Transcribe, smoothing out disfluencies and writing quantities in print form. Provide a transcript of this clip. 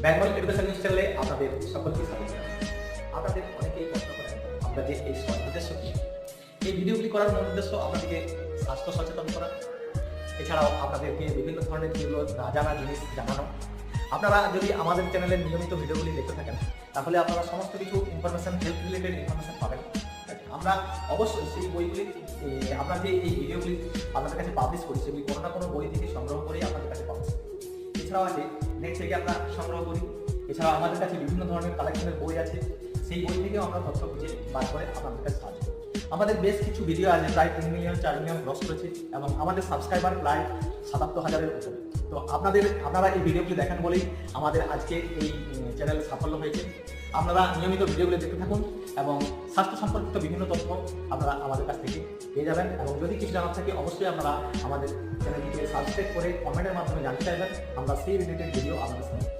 Bengal education news চ্যানেলে আপনাদের সকলকে স্বাগত। আপনাদের অনেকেই প্রশ্ন করেন আমরা যে এই উদ্দেশ্য কি। এই ভিডিওগুলি করার মূল উদ্দেশ্য আপনাদেরকে স্বাস্থ্য সচেতন করা, এছাড়াও আপনাদেরকে বিভিন্ন ধরনের যেগুলো না জানা জিনিস জানানো। আপনারা যদি আমাদের চ্যানেলের নিয়মিত ভিডিওগুলি দেখতে থাকেন তাহলে আপনারা সমস্ত কিছু ইনফরমেশন, হেলথ রিলেটেড ইনফরমেশন পাবেন। আমরা অবশ্যই সেই বইগুলি, আমরা যে এই ভিডিওগুলি আপনাদের কাছে পাবলিশ করি সেগুলি কোনো না কোনো বই থেকে সংগ্রহ করেই আপনাদের কাছে পাবলিশ করি। এছাড়াও আছে নেট থেকে আমরা সংগ্রহ করি। এছাড়াও আমাদের কাছে বিভিন্ন ধরনের কালেকশনের বই আছে, সেই বই থেকেও আমরা তথ্য খুঁজে বার করে আপনাদের কাছে সাহায্য করি। আমাদের বেশ কিছু ভিডিও আছে, প্রায় 3 মিলিয়ন 4 মিলিয়ন ক্রস করেছে এবং আমাদের সাবস্ক্রাইবার প্রায় 77,000-এর উপরে। তো আপনারা এই ভিডিওগুলি দেখেন বলেই আমাদের আজকে এই চ্যানেল সাফল্য হয়েছে। আপনারা নিয়মিত ভিডিওগুলো দেখতে থাকুন এবং স্বাস্থ্য সম্পর্কিত বিভিন্ন তথ্য আপনারা আমাদের কাছ থেকে পেয়ে যাবেন। এবং যদি কিছু জানার থাকে অবশ্যই আপনারা আমাদের চ্যানেলটিকে সাবস্ক্রাইব করে কমেন্টের মাধ্যমে জানতে চাইবেন, আমরা সেই রিলেটেড ভিডিও আপনাদের সামনে